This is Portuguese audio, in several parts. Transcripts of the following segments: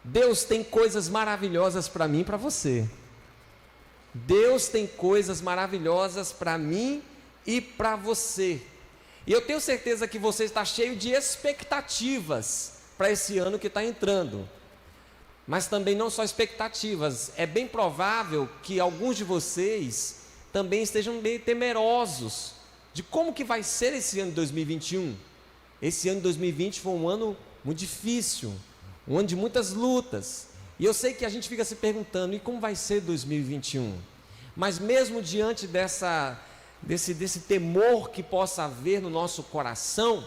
Deus tem coisas maravilhosas para mim e para você. Deus tem coisas maravilhosas para mim e para você. E eu tenho certeza que você está cheio de expectativas para esse ano que está entrando. Mas também não só expectativas. É bem provável que alguns de vocês também estejam meio temerosos de como que vai ser esse ano de 2021. Esse ano de 2020 foi um ano muito difícil, um ano de muitas lutas. E eu sei que a gente fica se perguntando, e como vai ser 2021? Mas mesmo diante desse temor que possa haver no nosso coração,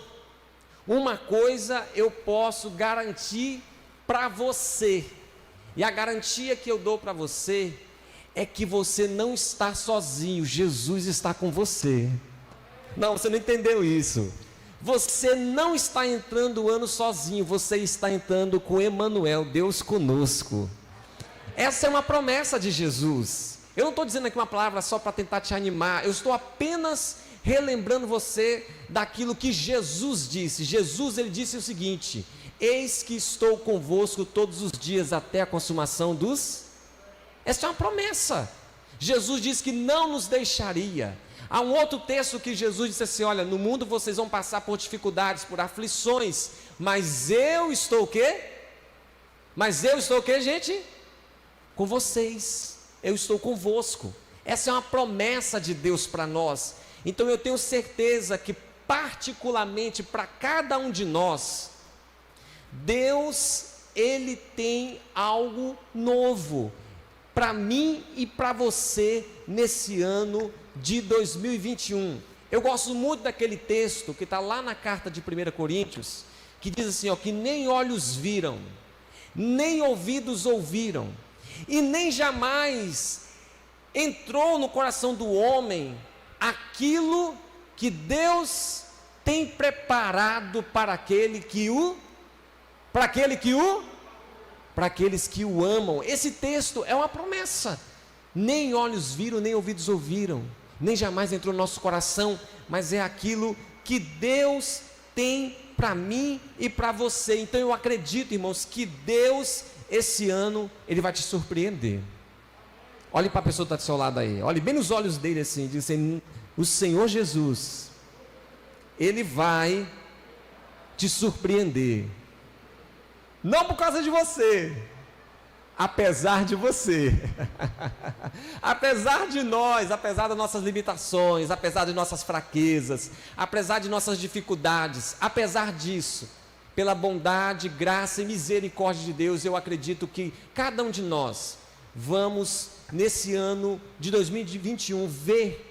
uma coisa eu posso garantir para você, e a garantia que eu dou para você é que você não está sozinho, Jesus está com você. Não, você não entendeu isso. Você não está entrando o ano sozinho, você está entrando com Emanuel, Deus conosco. Essa é uma promessa de Jesus. Eu não estou dizendo aqui uma palavra só para tentar te animar, eu estou apenas relembrando você daquilo que Jesus disse. Jesus, ele disse o seguinte: eis que estou convosco todos os dias até a consumação dos... Essa é uma promessa. Jesus disse que não nos deixaria. Há um outro texto que Jesus disse assim: olha, no mundo vocês vão passar por dificuldades, por aflições, mas eu estou o quê? Mas eu estou o quê, gente? Com vocês, eu estou convosco. Essa é uma promessa de Deus para nós. Então eu tenho certeza que particularmente para cada um de nós, Deus, ele tem algo novo para mim e para você nesse ano de 2021. Eu gosto muito daquele texto que está lá na carta de 1 Coríntios, que diz assim, ó, que nem olhos viram, nem ouvidos ouviram, e nem jamais entrou no coração do homem aquilo que Deus tem preparado para aqueles que o amam. Esse texto é uma promessa. Nem olhos viram, nem ouvidos ouviram, nem jamais entrou no nosso coração, mas é aquilo que Deus tem para mim e para você. Então eu acredito, irmãos, que Deus, esse ano, ele vai te surpreender. Olhe para a pessoa que está do seu lado aí, olhe bem nos olhos dele assim, diz assim: o Senhor Jesus, ele vai te surpreender. Não por causa de você, apesar de você, apesar de nós, apesar das nossas limitações, apesar de nossas fraquezas, apesar de nossas dificuldades, apesar disso, pela bondade, graça e misericórdia de Deus, eu acredito que cada um de nós vamos, nesse ano de 2021, ver,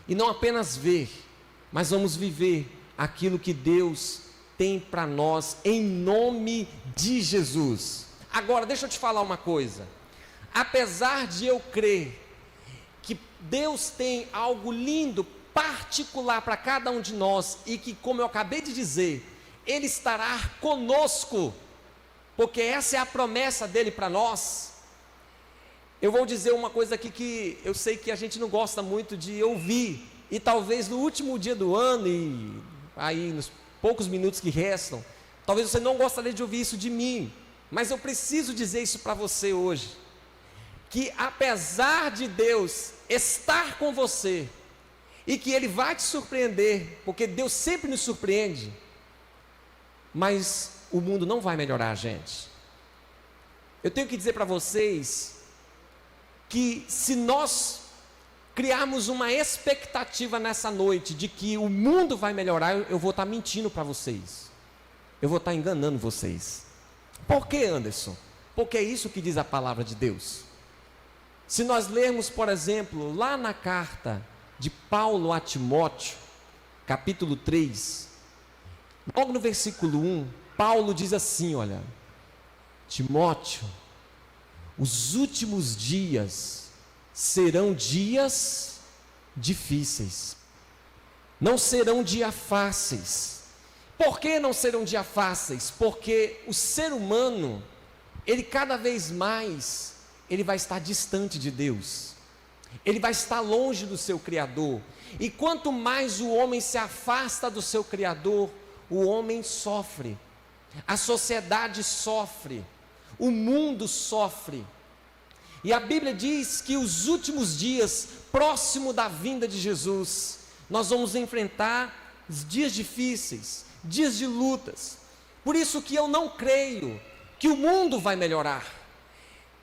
e não apenas ver, mas vamos viver aquilo que Deus tem para nós, em nome de Jesus. Agora, deixa eu te falar uma coisa. Apesar de eu crer que Deus tem algo lindo, particular para cada um de nós, e que, como eu acabei de dizer, Ele estará conosco, porque essa é a promessa dEle para nós. Eu vou dizer uma coisa aqui que eu sei que a gente não gosta muito de ouvir, e talvez no último dia do ano, e aí nos poucos minutos que restam, talvez você não gostaria de ouvir isso de mim, mas eu preciso dizer isso para você hoje, que apesar de Deus estar com você, e que Ele vai te surpreender, porque Deus sempre nos surpreende, mas o mundo não vai melhorar, gente. Eu tenho que dizer para vocês, que se nós criarmos uma expectativa nessa noite, de que o mundo vai melhorar, eu vou estar mentindo para vocês, eu vou estar enganando vocês. Por que, Anderson? Porque é isso que diz a palavra de Deus. Se nós lermos, por exemplo, lá na carta de Paulo a Timóteo, capítulo 3, logo no versículo 1, Paulo diz assim, olha: Timóteo, os últimos dias serão dias difíceis, não serão dias fáceis. Por que não serão dias fáceis? Porque o ser humano, ele cada vez mais, ele vai estar distante de Deus, ele vai estar longe do seu Criador, e quanto mais o homem se afasta do seu Criador, o homem sofre, a sociedade sofre, o mundo sofre. E a Bíblia diz que os últimos dias, próximo da vinda de Jesus, nós vamos enfrentar dias difíceis, dias de lutas. Por isso que eu não creio que o mundo vai melhorar.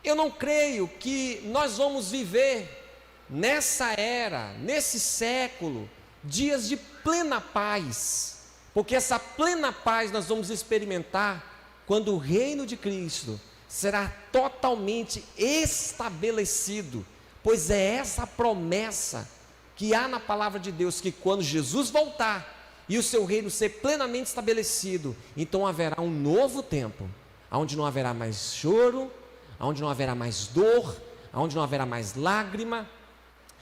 Eu não creio que nós vamos viver nessa era, nesse século, dias de plena paz, porque essa plena paz nós vamos experimentar quando o reino de Cristo será totalmente estabelecido, pois é essa promessa que há na palavra de Deus, que quando Jesus voltar e o seu reino ser plenamente estabelecido, então haverá um novo tempo, onde não haverá mais choro, onde não haverá mais dor, onde não haverá mais lágrima,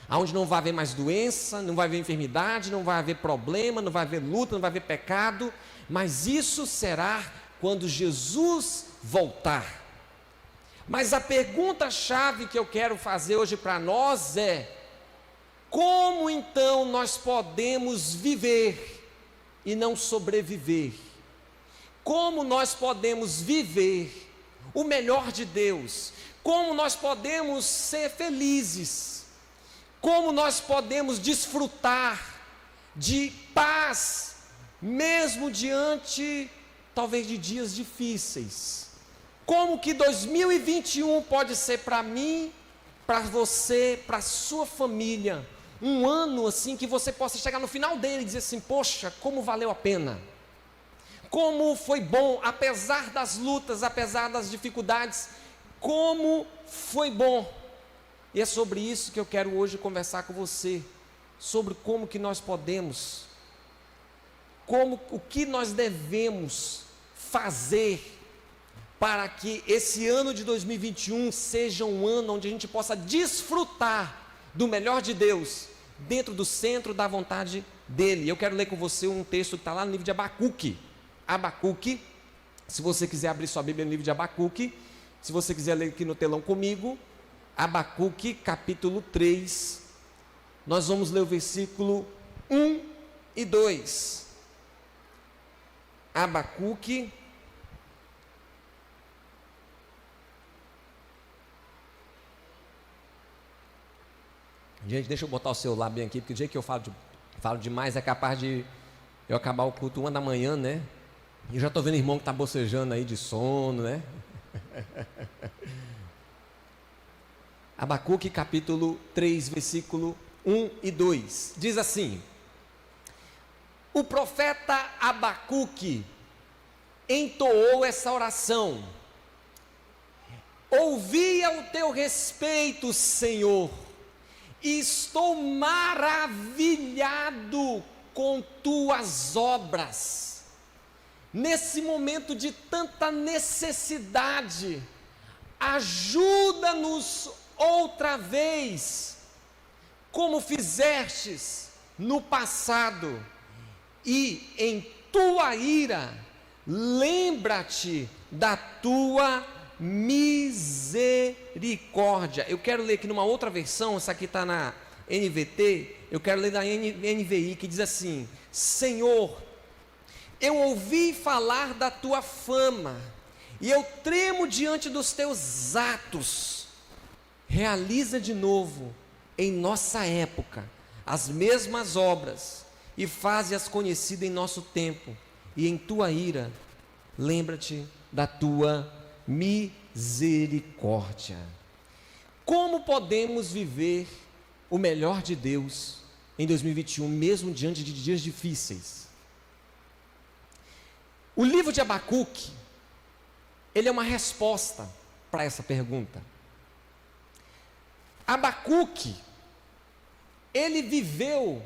onde não vai haver mais doença, não vai haver enfermidade, não vai haver problema, não vai haver luta, não vai haver pecado, mas isso será quando Jesus voltar. Mas a pergunta-chave que eu quero fazer hoje para nós é: como então nós podemos viver e não sobreviver? Como nós podemos viver o melhor de Deus? Como nós podemos ser felizes? Como nós podemos desfrutar de paz, mesmo diante, talvez, de dias difíceis? Como que 2021 pode ser para mim, para você, para a sua família, um ano assim que você possa chegar no final dele e dizer assim: poxa, como valeu a pena, como foi bom, apesar das lutas, apesar das dificuldades, como foi bom. E é sobre isso que eu quero hoje conversar com você, sobre como que nós podemos, o que nós devemos fazer para que esse ano de 2021 seja um ano onde a gente possa desfrutar do melhor de Deus, dentro do centro da vontade dele. Eu quero ler com você um texto que está lá no livro de Abacuque. Abacuque, se você quiser abrir sua Bíblia no livro de Abacuque, se você quiser ler aqui no telão comigo, Abacuque capítulo 3, nós vamos ler o versículo 1 e 2. Abacuque, gente, deixa eu botar o celular bem aqui, porque o dia que eu falo demais é capaz de eu acabar o culto 1 da manhã, né? E eu já estou vendo irmão que está bocejando aí de sono, né? Abacuque capítulo 3, versículo 1 e 2, diz assim: o profeta Abacuque entoou essa oração: ouvi ao teu respeito, Senhor, e estou maravilhado com tuas obras. Nesse momento de tanta necessidade, ajuda-nos outra vez, como fizestes no passado, e em tua ira, lembra-te da tua misericórdia. Eu quero ler aqui numa outra versão, essa aqui está na NVT, eu quero ler na NVI, que diz assim: Senhor, eu ouvi falar da tua fama, e eu tremo diante dos teus atos. Realiza de novo, em nossa época, as mesmas obras, e faze-as conhecidas em nosso tempo, e em tua ira, lembra-te da tua misericórdia. Como podemos viver o melhor de Deus em 2021, mesmo diante de dias difíceis? O livro de Abacuque, ele é uma resposta para essa pergunta. Abacuque, ele viveu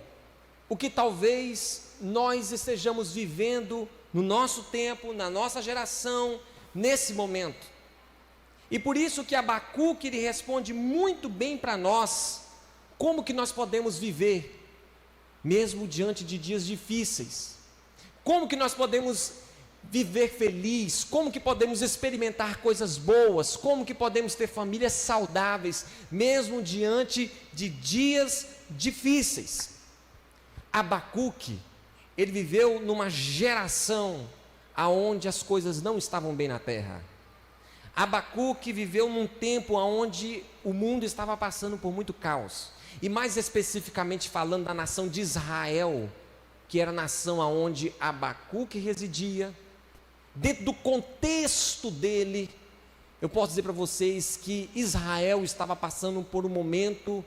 o que talvez nós estejamos vivendo no nosso tempo, na nossa geração, nesse momento. E por isso que Abacuque, ele responde muito bem para nós, como que nós podemos viver, mesmo diante de dias difíceis. Como que nós podemos viver feliz, como que podemos experimentar coisas boas, como que podemos ter famílias saudáveis, mesmo diante de dias difíceis. Abacuque, ele viveu numa geração aonde as coisas não estavam bem na terra. Abacuque viveu num tempo onde o mundo estava passando por muito caos, e mais especificamente falando da nação de Israel, que era a nação onde Abacuque residia. Dentro do contexto dele, eu posso dizer para vocês que Israel estava passando por um momento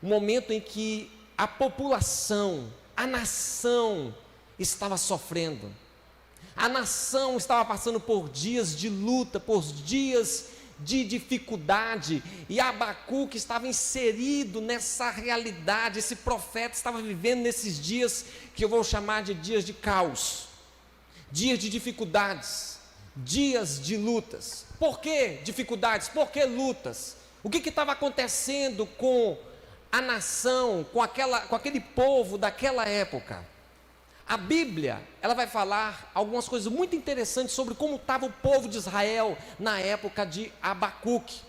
em que a população, a nação estava sofrendo. A nação estava passando por dias de luta, por dias de dificuldade, e Abacuque estava inserido nessa realidade. Esse profeta estava vivendo nesses dias que eu vou chamar de dias de caos, dias de dificuldades, dias de lutas. Por que dificuldades? Por que lutas? O que estava acontecendo com a nação, com aquele povo daquela época? A Bíblia, ela vai falar algumas coisas muito interessantes sobre como estava o povo de Israel na época de Abacuque.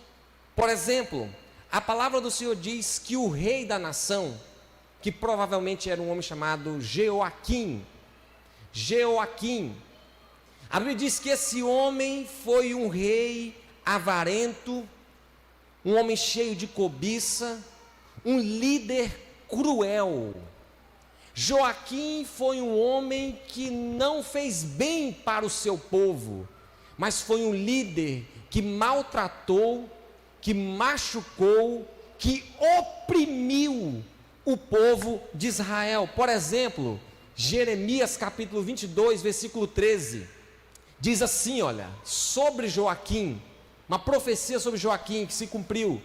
Por exemplo, a palavra do Senhor diz que o rei da nação, que provavelmente era um homem chamado Jeoaquim, a Bíblia diz que esse homem foi um rei avarento, um homem cheio de cobiça, um líder cruel. Joaquim foi um homem que não fez bem para o seu povo, mas foi um líder que maltratou, que machucou, que oprimiu o povo de Israel. Por exemplo, Jeremias capítulo 22, versículo 13, diz assim, olha, sobre Joaquim, uma profecia sobre Joaquim que se cumpriu: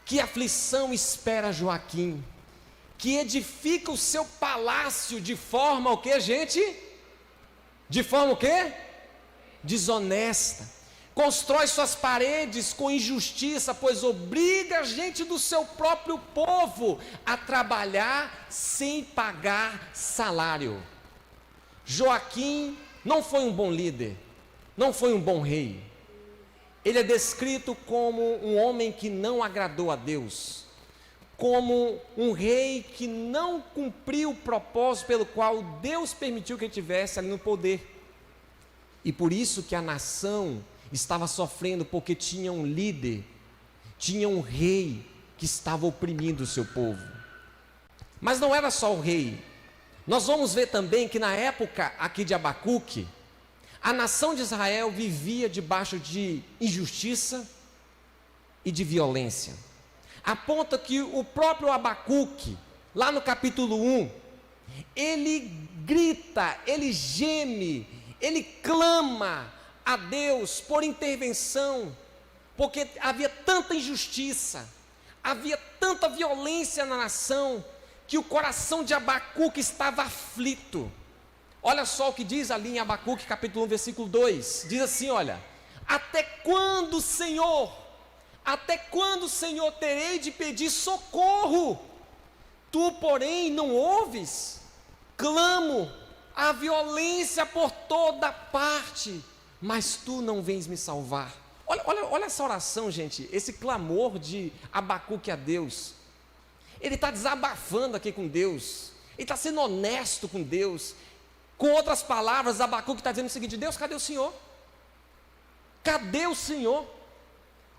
que aflição espera Joaquim, que edifica o seu palácio de forma o que, gente? De forma o que? Desonesta. Constrói suas paredes com injustiça, pois obriga a gente do seu próprio povo a trabalhar sem pagar salário. Joaquim não foi um bom líder, não foi um bom rei. Ele é descrito como um homem que não agradou a Deus, como um rei que não cumpriu o propósito pelo qual Deus permitiu que ele estivesse ali no poder. E por isso que a nação estava sofrendo, porque tinha um líder, tinha um rei que estava oprimindo o seu povo. Mas não era só o rei. Nós vamos ver também que na época aqui de Abacuque, a nação de Israel vivia debaixo de injustiça e de violência. Aponta que o próprio Abacuque, lá no capítulo 1, ele grita, ele geme, ele clama a Deus por intervenção, porque havia tanta injustiça, havia tanta violência na nação, que o coração de Abacuque estava aflito. Olha só o que diz ali em Abacuque capítulo 1, versículo 2, diz assim, olha: até quando, Senhor, terei de pedir socorro? Tu, porém, não ouves? Clamo a violência por toda parte, mas tu não vens me salvar. Olha essa oração, gente, esse clamor de Abacuque a Deus. Ele está desabafando aqui com Deus, ele está sendo honesto com Deus. Com outras palavras, Abacuque está dizendo o seguinte: Deus, cadê o Senhor? Cadê o Senhor?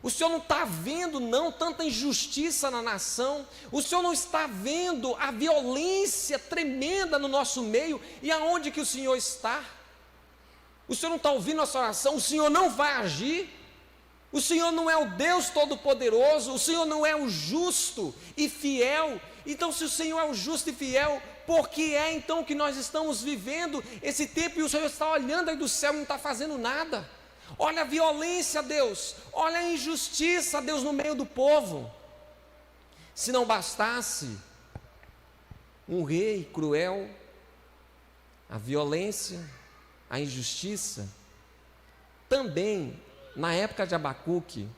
O Senhor não está vendo não tanta injustiça na nação? O Senhor não está vendo a violência tremenda no nosso meio? E aonde que o Senhor está? O Senhor não está ouvindo nossa oração? O Senhor não vai agir? O Senhor não é o Deus Todo-Poderoso? O Senhor não é o justo e fiel? Então, se o Senhor é o justo e fiel, por que é então que nós estamos vivendo esse tempo e o Senhor está olhando aí do céu e não está fazendo nada? Olha a violência, Deus, olha a injustiça, Deus, no meio do povo. Se não bastasse um rei cruel, a violência, a injustiça, também na época de Abacuque,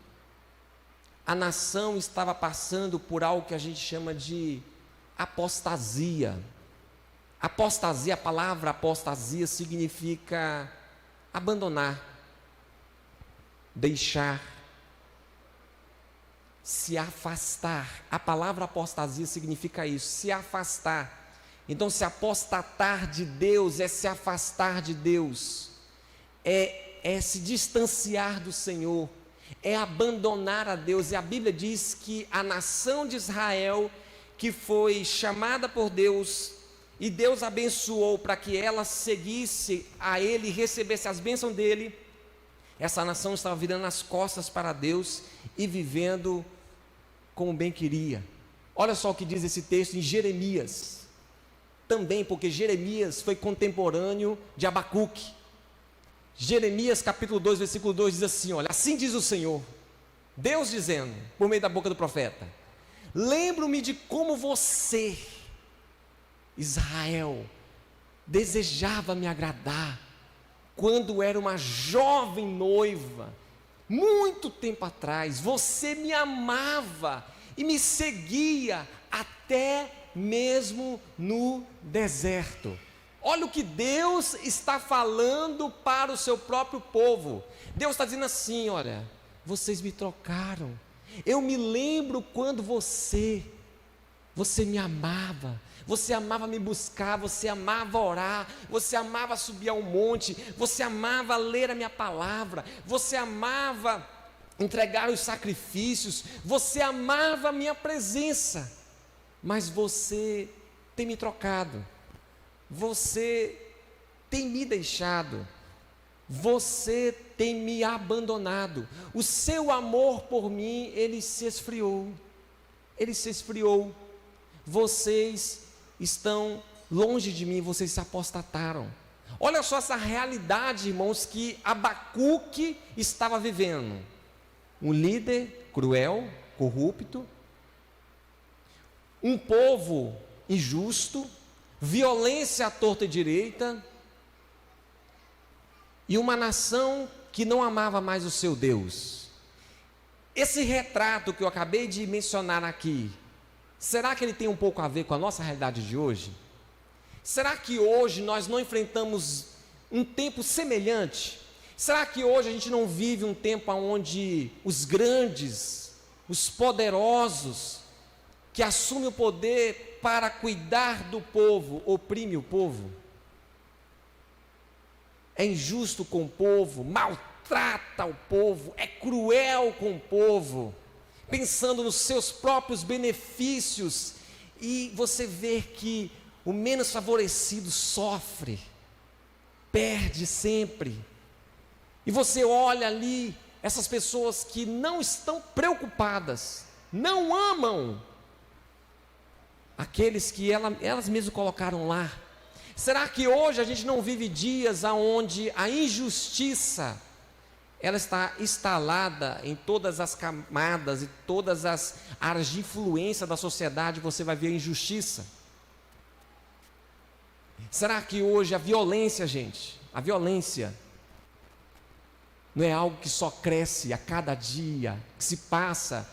a nação estava passando por algo que a gente chama de apostasia. Apostasia, a palavra apostasia significa abandonar, deixar, se afastar. A palavra apostasia significa isso, se afastar. Então, se apostatar de Deus é se afastar de Deus, é se distanciar do Senhor, é abandonar a Deus. E a Bíblia diz que a nação de Israel, que foi chamada por Deus, e Deus abençoou para que ela seguisse a Ele e recebesse as bênçãos dEle, essa nação estava virando as costas para Deus e vivendo como bem queria. Olha só o que diz esse texto em Jeremias, também porque Jeremias foi contemporâneo de Abacuque. Jeremias capítulo 2, versículo 2 diz assim, olha, assim diz o Senhor, Deus dizendo, por meio da boca do profeta: lembro-me de como você, Israel, desejava me agradar, quando era uma jovem noiva, muito tempo atrás, você me amava e me seguia até mesmo no deserto. Olha o que Deus está falando para o seu próprio povo. Deus está dizendo assim, olha, vocês me trocaram, eu me lembro quando você me amava, você amava me buscar, você amava orar, você amava subir ao monte, você amava ler a minha palavra, você amava entregar os sacrifícios, você amava a minha presença, mas você tem me trocado, você tem me deixado, você tem me abandonado, o seu amor por mim, ele se esfriou, vocês estão longe de mim, vocês se apostataram. Olha só essa realidade, irmãos, que Abacuque estava vivendo. Um líder cruel, corrupto, um povo injusto, violência à torta e direita, e uma nação que não amava mais o seu Deus. Esse retrato que eu acabei de mencionar aqui, será que ele tem um pouco a ver com a nossa realidade de hoje? Será que hoje nós não enfrentamos um tempo semelhante? Será que hoje a gente não vive um tempo onde os grandes, os poderosos, que assumem o poder para cuidar do povo, oprime o povo? É injusto com o povo, maltrata o povo, é cruel com o povo, pensando nos seus próprios benefícios, e você vê que o menos favorecido sofre, perde sempre, e você olha ali, essas pessoas que não estão preocupadas, não amam aqueles que elas mesmas colocaram lá. Será que hoje a gente não vive dias onde a injustiça ela está instalada em todas as camadas e todas as áreas de influência da sociedade? Você vai ver a injustiça. Será que hoje a violência, gente, a violência não é algo que só cresce a cada dia, que se passa?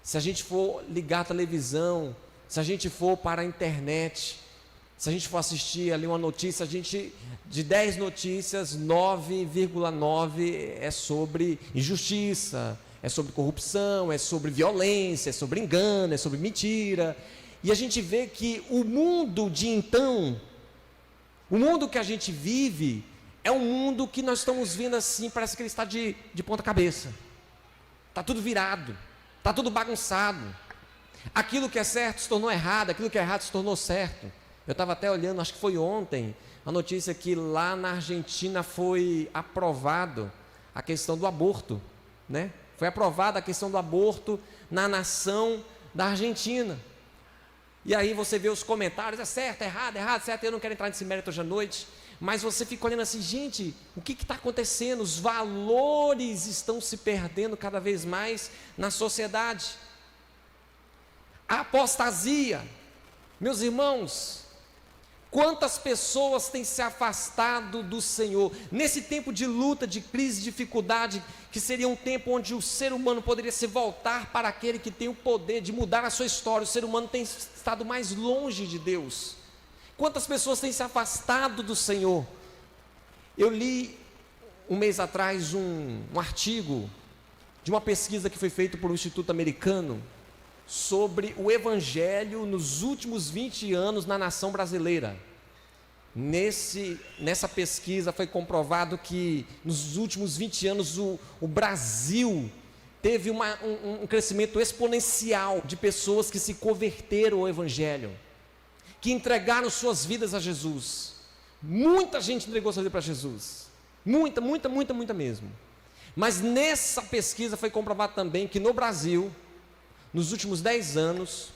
Se a gente for ligar a televisão, se a gente for para a internet, se a gente for assistir ali uma notícia, de 10 notícias, 9,9 é sobre injustiça, é sobre corrupção, é sobre violência, é sobre engano, é sobre mentira. E a gente vê que o mundo de então, o mundo que a gente vive, é um mundo que nós estamos vendo assim, parece que ele está de ponta cabeça. Está tudo virado, está tudo bagunçado. Aquilo que é certo se tornou errado, aquilo que é errado se tornou certo. Eu estava até olhando, acho que foi ontem, a notícia que lá na Argentina foi aprovado a questão do aborto, né? Foi aprovada a questão do aborto na nação da Argentina. E aí você vê os comentários, é certo, é errado, certo, eu não quero entrar nesse mérito hoje à noite, mas você fica olhando assim, gente, o que está acontecendo? Os valores estão se perdendo cada vez mais na sociedade. A apostasia, meus irmãos, quantas pessoas têm se afastado do Senhor, nesse tempo de luta, de crise, de dificuldade, que seria um tempo onde o ser humano poderia se voltar para aquele que tem o poder de mudar a sua história. O ser humano tem estado mais longe de Deus. Quantas pessoas têm se afastado do Senhor? Eu li um mês atrás um artigo de uma pesquisa que foi feita por um instituto americano sobre o evangelho nos últimos 20 anos na nação brasileira. Nessa pesquisa foi comprovado que nos últimos 20 anos o Brasil teve um crescimento exponencial de pessoas que se converteram ao Evangelho, que entregaram suas vidas a Jesus. Muita gente entregou sua vida para Jesus, muita mesmo. Mas nessa pesquisa foi comprovado também que no Brasil, nos últimos 10 anos,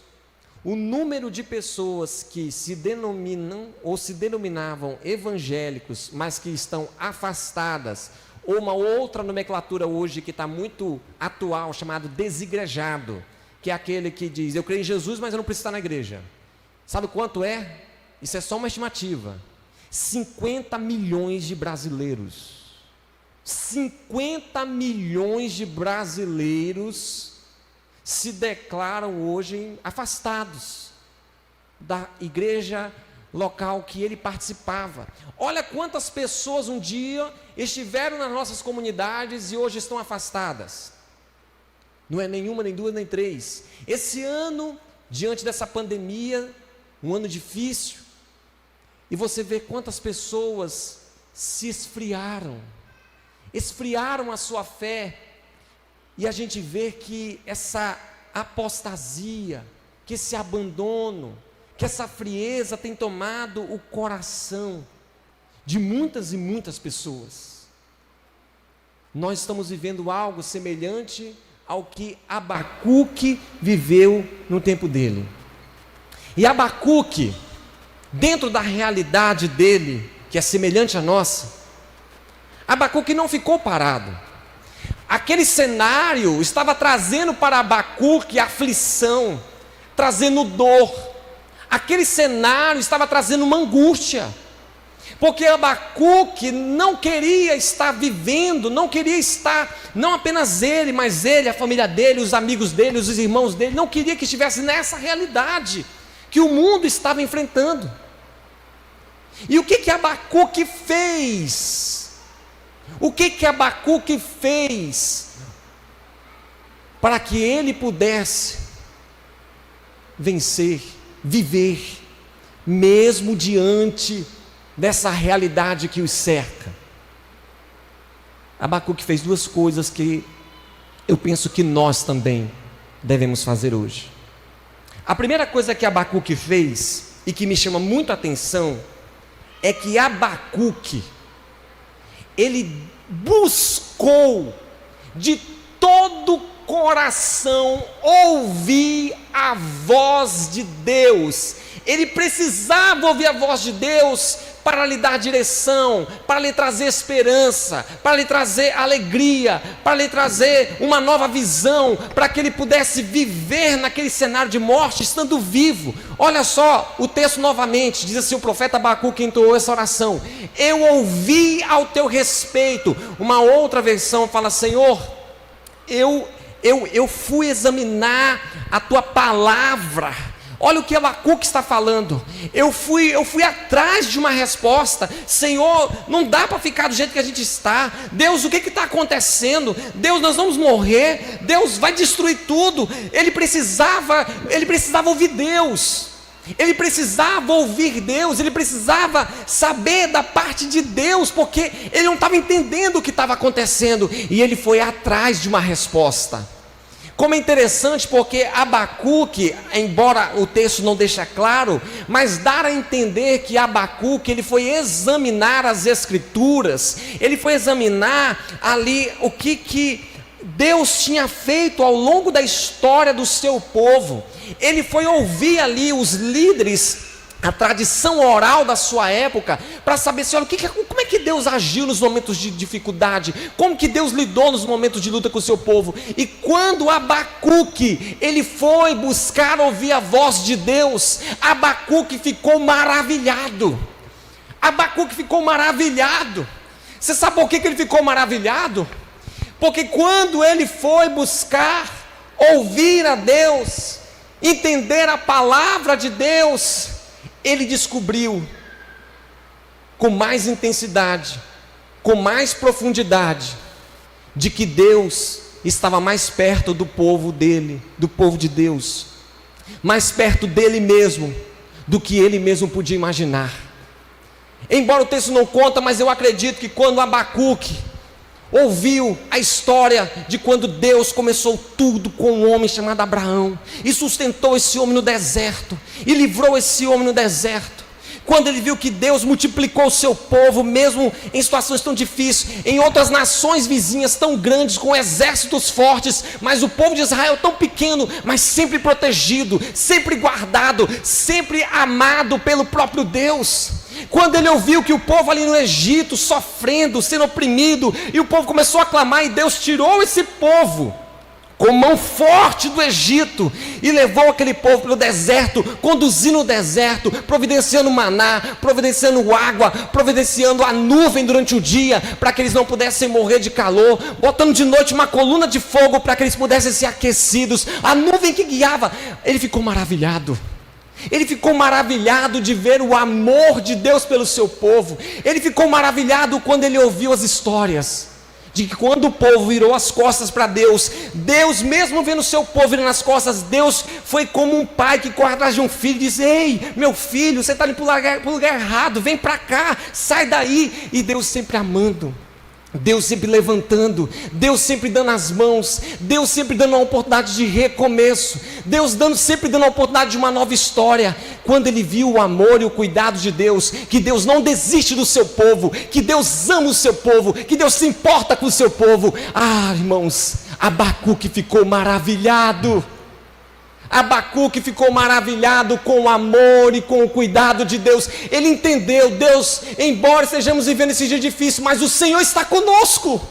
o número de pessoas que se denominam ou se denominavam evangélicos, mas que estão afastadas, ou uma outra nomenclatura hoje que está muito atual, chamado desigrejado, que é aquele que diz, eu creio em Jesus, mas eu não preciso estar na igreja. Sabe quanto é? Isso é só uma estimativa. 50 milhões de brasileiros. 50 milhões de brasileiros se declaram hoje afastados da igreja local que ele participava. Olha quantas pessoas um dia estiveram nas nossas comunidades e hoje estão afastadas. Não é nenhuma, nem duas, nem três. Esse ano, diante dessa pandemia, um ano difícil, e você vê quantas pessoas se esfriaram a sua fé, e a gente vê que essa apostasia, que esse abandono, que essa frieza tem tomado o coração de muitas e muitas pessoas. Nós estamos vivendo algo semelhante ao que Abacuque viveu no tempo dele. E Abacuque, dentro da realidade dele, que é semelhante à nossa, Abacuque não ficou parado. Aquele cenário estava trazendo para Abacuque aflição, trazendo dor. Aquele cenário estava trazendo uma angústia, porque Abacuque não queria estar vivendo, não queria estar, não apenas ele, mas ele, a família dele, os amigos dele, os irmãos dele, não queria que estivesse nessa realidade que o mundo estava enfrentando. E o que Abacuque fez? O que Abacuque fez para que ele pudesse vencer, viver, mesmo diante dessa realidade que os cerca? Abacuque fez duas coisas que eu penso que nós também devemos fazer hoje. A primeira coisa que Abacuque fez, e que me chama muito a atenção, é que Abacuque, ele buscou de todo o coração ouvir a voz de Deus. Ele precisava ouvir a voz de Deus para lhe dar direção, para lhe trazer esperança, para lhe trazer alegria, para lhe trazer uma nova visão, para que ele pudesse viver naquele cenário de morte, estando vivo. Olha só o texto novamente, diz assim o profeta Abacuque entoou essa oração: eu ouvi ao teu respeito. Uma outra versão fala: Senhor, eu fui examinar a tua palavra. Olha o que Abacuque está falando. Eu fui atrás de uma resposta. Senhor, não dá para ficar do jeito que a gente está. Deus, o que está acontecendo? Deus, nós vamos morrer. Deus vai destruir tudo. Ele precisava ouvir Deus. Ele precisava ouvir Deus. Ele precisava saber da parte de Deus, porque ele não estava entendendo o que estava acontecendo. E ele foi atrás de uma resposta. Como é interessante, porque Abacuque, embora o texto não deixe claro, mas dá a entender que Abacuque, ele foi examinar as Escrituras, ele foi examinar ali o que Deus tinha feito ao longo da história do seu povo. Ele foi ouvir ali os líderes, a tradição oral da sua época, para saber se, olha, como é que Deus agiu nos momentos de dificuldade, como que Deus lidou nos momentos de luta com o seu povo. E quando Abacuque, ele foi buscar ouvir a voz de Deus, Abacuque ficou maravilhado. Abacuque ficou maravilhado. Você sabe por que ele ficou maravilhado? Porque quando ele foi buscar ouvir a Deus, entender a palavra de Deus, ele descobriu com mais intensidade, com mais profundidade, de que Deus estava mais perto do povo dele, do povo de Deus, mais perto dele mesmo, do que ele mesmo podia imaginar. Embora o texto não conta, mas eu acredito que quando Abacuque ouviu a história de quando Deus começou tudo com um homem chamado Abraão, e sustentou esse homem no deserto, e livrou esse homem no deserto. Quando ele viu que Deus multiplicou o seu povo, mesmo em situações tão difíceis, em outras nações vizinhas tão grandes, com exércitos fortes, mas o povo de Israel tão pequeno, mas sempre protegido, sempre guardado, sempre amado pelo próprio Deus. Quando ele ouviu que o povo ali no Egito, sofrendo, sendo oprimido, e o povo começou a clamar, e Deus tirou esse povo com mão forte do Egito, e levou aquele povo pelo deserto, conduzindo o deserto, providenciando maná, providenciando água, providenciando a nuvem durante o dia, para que eles não pudessem morrer de calor, botando de noite uma coluna de fogo, para que eles pudessem ser aquecidos, a nuvem que guiava. Ele ficou maravilhado. Ele ficou maravilhado de ver o amor de Deus pelo seu povo. Ele ficou maravilhado quando ele ouviu as histórias de que quando o povo virou as costas para Deus, Deus, mesmo vendo o seu povo virando as costas, Deus foi como um pai que corre atrás de um filho e diz: ei, meu filho, você está indo para o lugar errado, vem para cá, sai daí. E Deus sempre amando, Deus sempre levantando, Deus sempre dando as mãos, Deus sempre dando uma oportunidade de recomeço, Deus sempre dando a oportunidade de uma nova história. Quando ele viu o amor e o cuidado de Deus, que Deus não desiste do seu povo, que Deus ama o seu povo, que Deus se importa com o seu povo, irmãos, Abacuque ficou maravilhado. Abacuque ficou maravilhado com o amor e com o cuidado de Deus. Ele entendeu: Deus, embora estejamos vivendo esse dia difícil, mas o Senhor está conosco.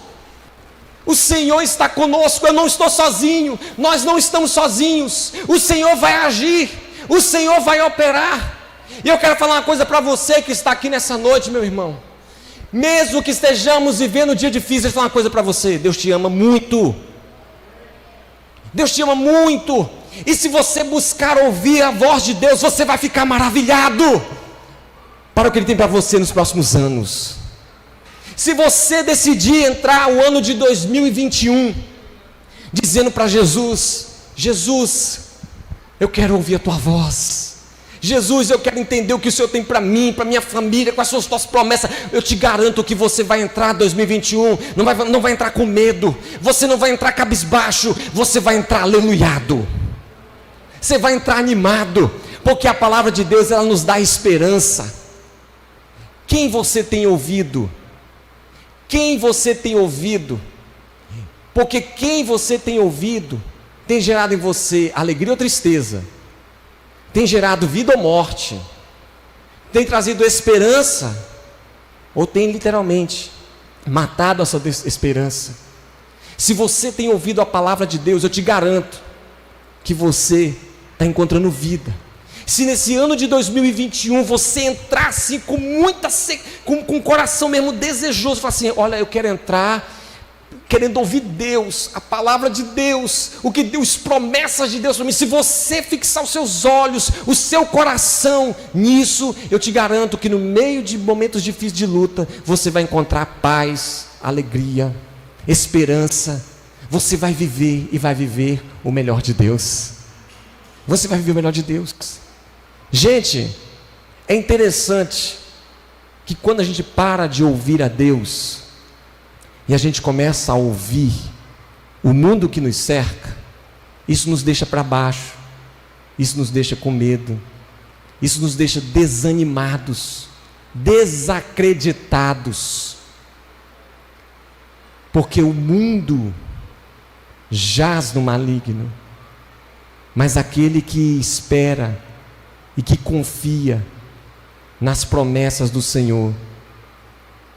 O Senhor está conosco, eu não estou sozinho, nós não estamos sozinhos. O Senhor vai agir, o Senhor vai operar. E eu quero falar uma coisa para você que está aqui nessa noite, meu irmão. Mesmo que estejamos vivendo um dia difícil, eu vou falar uma coisa para você: Deus te ama muito. Deus te ama muito. E se você buscar ouvir a voz de Deus, você vai ficar maravilhado para o que Ele tem para você nos próximos anos. Se você decidir entrar o ano de 2021 dizendo para Jesus: Jesus, eu quero ouvir a Tua voz. Jesus, eu quero entender o que o Senhor tem para mim, para minha família, quais são as Tuas promessas. Eu te garanto que você vai entrar em 2021, não vai entrar com medo, você não vai entrar cabisbaixo, você vai entrar aleluiado. Você vai entrar animado, porque a palavra de Deus, ela nos dá esperança. Quem você tem ouvido? Quem você tem ouvido? Porque quem você tem ouvido tem gerado em você alegria ou tristeza, tem gerado vida ou morte, tem trazido esperança, ou tem literalmente matado a sua esperança. Se você tem ouvido a palavra de Deus, eu te garanto que você está encontrando vida. Se nesse ano de 2021 você entrar assim com muita com o coração mesmo desejoso, falar assim: olha, eu quero entrar querendo ouvir Deus, a palavra de Deus, o que Deus, promessas de Deus para mim. Se você fixar os seus olhos, o seu coração nisso, eu te garanto que no meio de momentos difíceis de luta, você vai encontrar paz, alegria, esperança. Você vai viver e vai viver o melhor de Deus. Você vai viver o melhor de Deus. Gente, é interessante que quando a gente para de ouvir a Deus e a gente começa a ouvir o mundo que nos cerca, isso nos deixa para baixo, isso nos deixa com medo, isso nos deixa desanimados, desacreditados, porque o mundo jaz no maligno, mas aquele que espera e que confia nas promessas do Senhor,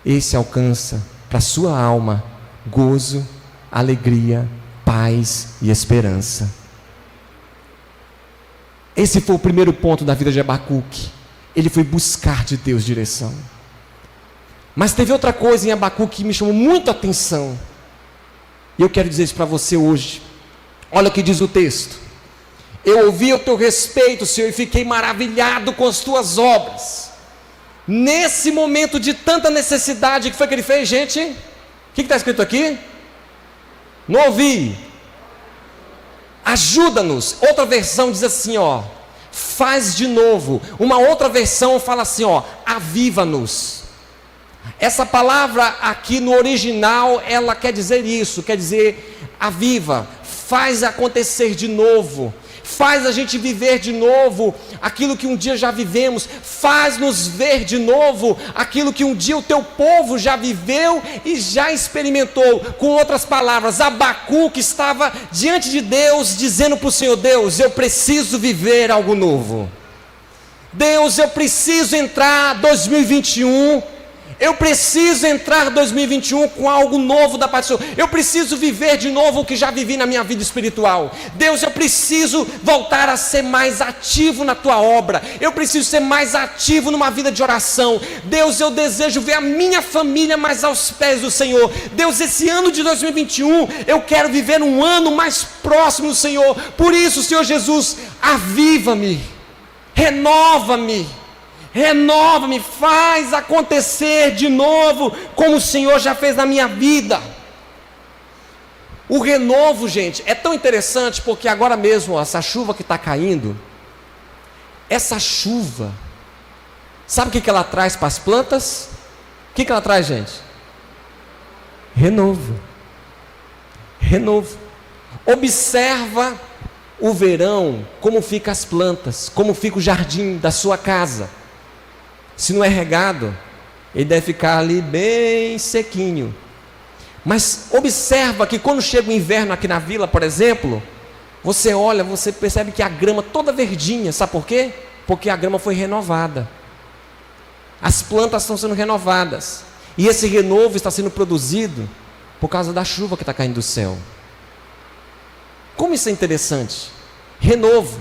esse alcança para a sua alma gozo, alegria, paz e esperança. Esse foi o primeiro ponto da vida de Abacuque. Ele foi buscar de Deus direção. Mas teve outra coisa em Abacuque que me chamou muito a atenção, e eu quero dizer isso para você hoje. Olha o que diz o texto: eu ouvi o teu respeito, Senhor, e fiquei maravilhado com as tuas obras. Nesse momento de tanta necessidade, o que foi que ele fez, gente? O que está escrito aqui? Não ouvi. Ajuda-nos. Outra versão diz assim, faz de novo. Uma outra versão fala assim, aviva-nos. Essa palavra aqui no original, ela quer dizer isso, quer dizer aviva, faz acontecer de novo, faz a gente viver de novo aquilo que um dia já vivemos, faz-nos ver de novo aquilo que um dia o teu povo já viveu e já experimentou. Com outras palavras, Abacuque estava diante de Deus, dizendo para o Senhor: Deus, eu preciso viver algo novo. Deus, eu preciso entrar 2021, eu preciso entrar 2021 com algo novo da parte do Senhor. Eu preciso viver de novo o que já vivi na minha vida espiritual. Deus, eu preciso voltar a ser mais ativo na tua obra. Eu preciso ser mais ativo numa vida de oração. Deus, eu desejo ver a minha família mais aos pés do Senhor. Deus, esse ano de 2021, eu quero viver um ano mais próximo do Senhor. Por isso, Senhor Jesus, aviva-me, renova-me, faz acontecer de novo, como o Senhor já fez na minha vida. O renovo, gente, é tão interessante, porque agora mesmo, ó, essa chuva que está caindo, essa chuva, sabe o que ela traz para as plantas? O que ela traz, gente? Renovo. Observa o verão, como fica as plantas, como fica o jardim da sua casa. Se não é regado, ele deve ficar ali bem sequinho. Mas observa que quando chega o inverno aqui na vila, por exemplo, você olha, você percebe que a grama toda verdinha, sabe por quê? Porque a grama foi renovada. As plantas estão sendo renovadas. E esse renovo está sendo produzido por causa da chuva que está caindo do céu. Como isso é interessante? Renovo.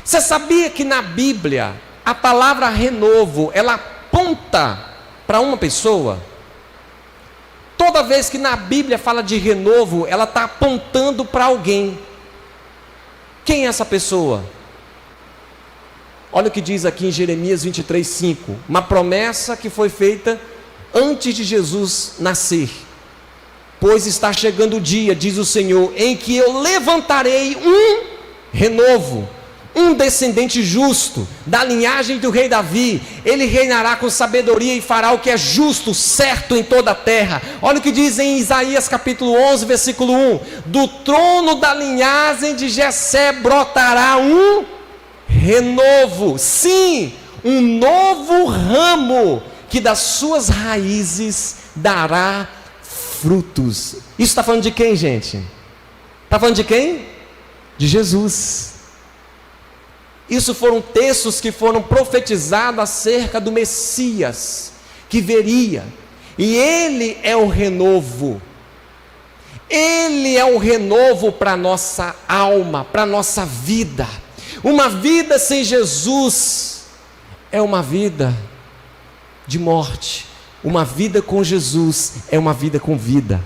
Você sabia que na Bíblia a palavra renovo, ela aponta para uma pessoa? Toda vez que na Bíblia fala de renovo, ela está apontando para alguém. Quem é essa pessoa? Olha o que diz aqui em Jeremias 23:5, uma promessa que foi feita antes de Jesus nascer. Pois está chegando o dia, diz o Senhor, em que eu levantarei um renovo, um descendente justo, da linhagem do rei Davi. Ele reinará com sabedoria e fará o que é justo, certo em toda a terra. Olha o que diz em Isaías capítulo 11, versículo 1. Do trono da linhagem de Jessé brotará um renovo. Sim, um novo ramo, que das suas raízes dará frutos. Isso está falando de quem, gente? Está falando de quem? De Jesus. Isso foram textos que foram profetizados acerca do Messias, que viria, e Ele é o renovo. Ele é o renovo para a nossa alma, para a nossa vida. Uma vida sem Jesus é uma vida de morte. Uma vida com Jesus é uma vida com vida.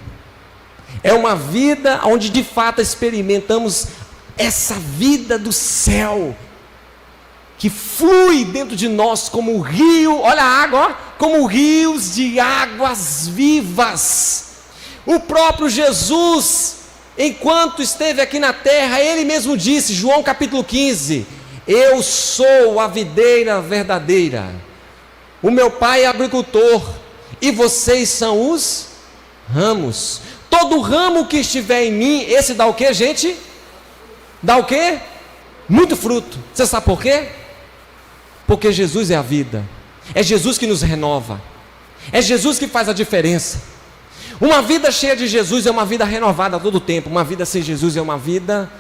É uma vida onde de fato experimentamos essa vida do céu, que flui dentro de nós como um rio, olha a água, ó, como rios de águas vivas. O próprio Jesus, enquanto esteve aqui na terra, ele mesmo disse, João capítulo 15, eu sou a videira verdadeira, o meu pai é agricultor, e vocês são os ramos. Todo ramo que estiver em mim, esse dá o que, gente? Dá o que? Muito fruto. Você sabe por quê? Porque Jesus é a vida. É Jesus que nos renova. É Jesus que faz a diferença. Uma vida cheia de Jesus é uma vida renovada a todo tempo. Uma vida sem Jesus é uma vida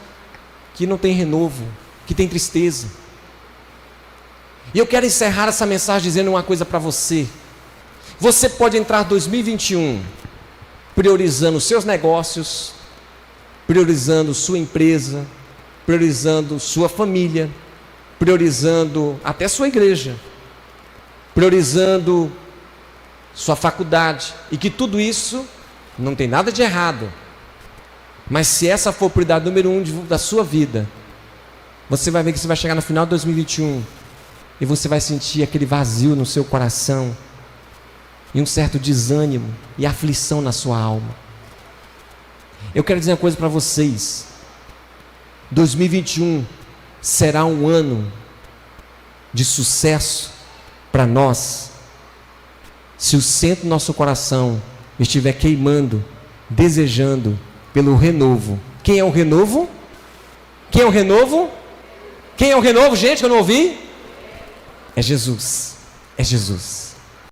que não tem renovo, que tem tristeza. E eu quero encerrar essa mensagem dizendo uma coisa para você. Você pode entrar 2021 priorizando seus negócios, priorizando sua empresa, priorizando sua família, priorizando até sua igreja, priorizando sua faculdade, e que tudo isso não tem nada de errado, mas se essa for a prioridade número 1 da sua vida, você vai ver que você vai chegar no final de 2021 e você vai sentir aquele vazio no seu coração, e um certo desânimo e aflição na sua alma. Eu quero dizer uma coisa para vocês: 2021 será um ano de sucesso para nós, se o centro do nosso coração estiver queimando, desejando pelo renovo. Quem é o renovo? Quem é o renovo? Quem é o renovo, gente, que eu não ouvi? É Jesus. É Jesus.